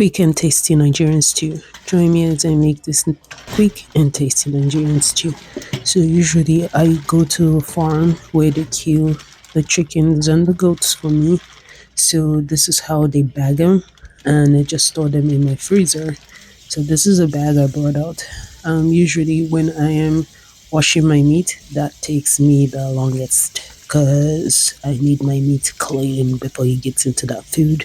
quick and tasty Nigerian stew. Join me as I make this quick and tasty Nigerian stew. So usually I go to a farm where they kill the chickens and the goats for me. So this is how they bag them, and I just store them in my freezer. So this is a bag I brought out. Usually when I am washing my meat, that takes me the longest because I need my meat clean before it gets into that food.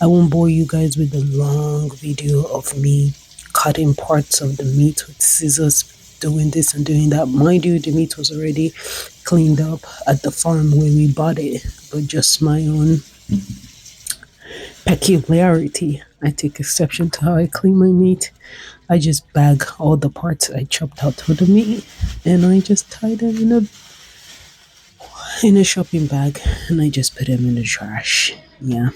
I won't bore you guys with the long video of me cutting parts of the meat with scissors, doing this and doing that. Mind you, the meat was already cleaned up at the farm where we bought it, but just my own peculiarity. I take exception to how I clean my meat. I just bag all the parts I chopped out of the meat and I just tie them in a shopping bag and I just put them in the trash. Yeah.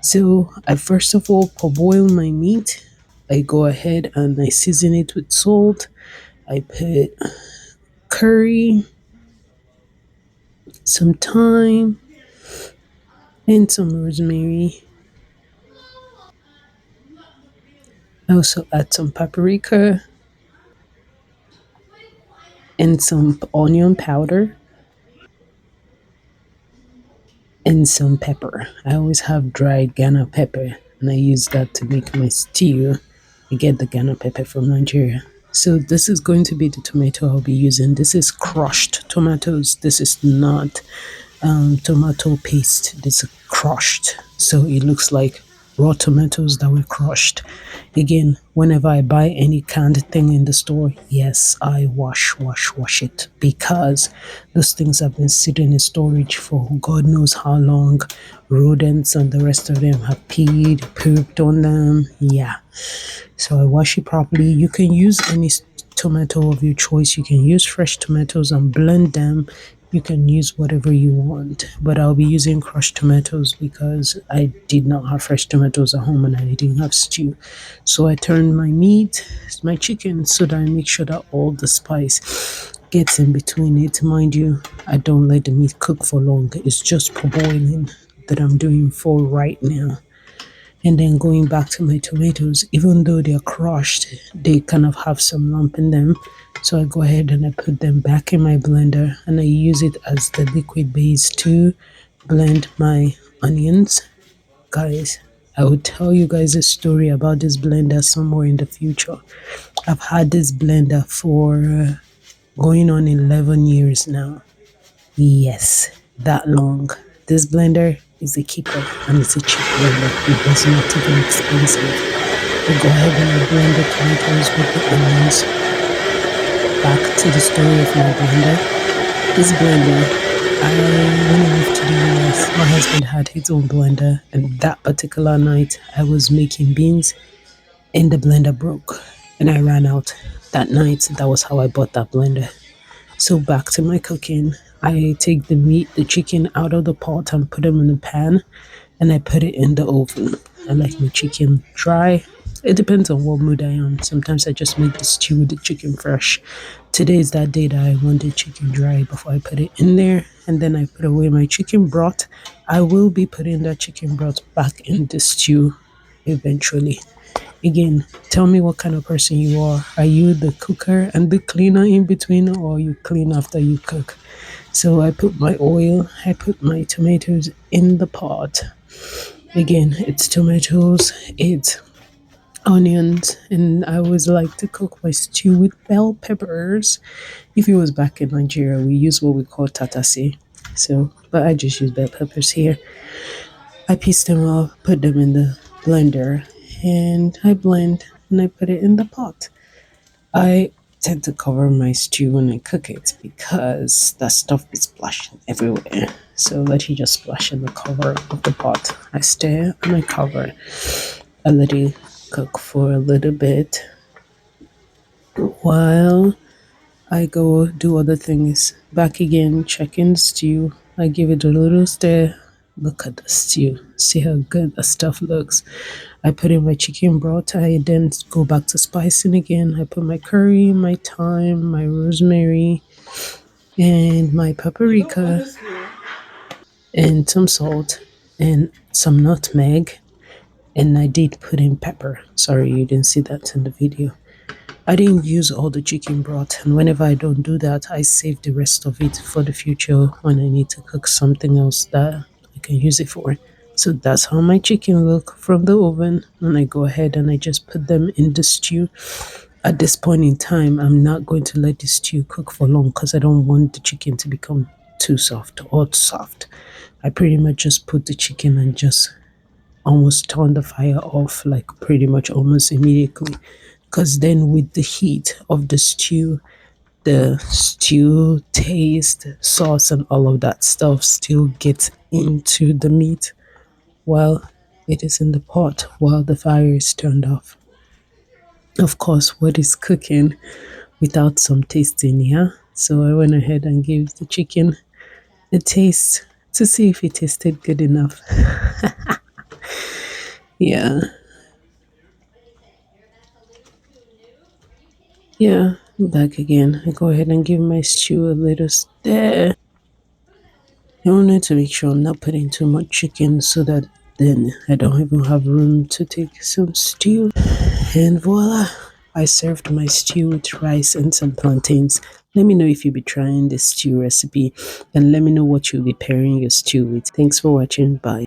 So I first of all parboil my meat. I go ahead and I season it with salt. I put curry, some thyme, and some rosemary. I also add some paprika and some onion powder and some pepper. I always have dried Ghana pepper and I use that to make my stew. I get the Ghana pepper from Nigeria. So this is going to be the tomato I'll be using. This is crushed tomatoes. This is not tomato paste. This is crushed. So it looks like raw tomatoes that were crushed. Again, whenever I buy any canned thing in the store, yes, I wash it because those things have been sitting in storage for God knows how long. Rodents and the rest of them have peed, pooped on them. Yeah. So I wash it properly. You can use any tomato of your choice. You can use fresh tomatoes and blend them. You can use whatever you want, but I'll be using crushed tomatoes because I did not have fresh tomatoes at home and I didn't have stew. So I turned my meat, my chicken, so that I make sure that all the spice gets in between it. Mind you, I don't let the meat cook for long. It's just parboiling that I'm doing for right now. And then going back to my tomatoes, even though they're crushed, they kind of have some lump in them. So I go ahead and I put them back in my blender and I use it as the liquid base to blend my onions. Guys, I will tell you guys a story about this blender somewhere in the future. I've had this blender for going on 11 years now. Yes, that long. This blender is a keeper and it's a cheap blender. It was not even expensive. I go ahead and I blend the tomatoes with the onions. Back to the story of my blender. This blender, when I moved to the US, my husband had his own blender, and that particular night I was making beans and the blender broke and I ran out. That night, that was how I bought that blender. So back to my cooking. I take the meat, the chicken out of the pot and put them in the pan and I put it in the oven. I like my chicken dry. It depends on what mood I am. Sometimes I just make the stew with the chicken fresh. Today is that day that I want the chicken dry before I put it in there. And then I put away my chicken broth. I will be putting that chicken broth back in the stew eventually. Again, tell me what kind of person you are. Are you the cooker and the cleaner in between, or you clean after you cook? So I put my oil, I put my tomatoes in the pot. Again, it's tomatoes, it's onions, and I always like to cook my stew with bell peppers. If it was back in Nigeria, we use what we call tatase. So, but I just use bell peppers here. I piece them up, put them in the blender, and I blend and I put it in the pot. I tend to cover my stew when I cook it because that stuff is splashing everywhere. So let it just splash in the cover of the pot. I stir and I cover. I let it cook for a little bit while I go do other things. Back again, checking the stew. I give it a little stir. Look at the stew. See how good the stuff looks. I put in my chicken broth. I then go back to spicing again. I put my curry, my thyme, my rosemary, and my paprika, and some salt, and some nutmeg. And I did put in pepper. Sorry, you didn't see that in the video. I didn't use all the chicken broth, and whenever I don't do that, I save the rest of it for the future when I need to cook something else that I can use it for. So that's how my chicken look from the oven, and I go ahead and I just put them in the stew. At this point in time, I'm not going to let the stew cook for long because I don't want the chicken to become too soft or soft. I pretty much just put the chicken and just almost turn the fire off like pretty much almost immediately, because then with the heat of the stew taste, sauce, and all of that stuff still gets into the meat while it is in the pot while the fire is turned off. Of course, what is cooking without some tasting, yeah? So I went ahead and gave the chicken a taste to see if it tasted good enough. Yeah, yeah, I'm back again. I go ahead and give my stew a little stir. I wanted to make sure I'm not putting too much chicken so that then I don't even have room to take some stew. And voila, I served my stew with rice and some plantains. Let me know if you'll be trying this stew recipe and let me know what you'll be pairing your stew with. Thanks for watching. Bye.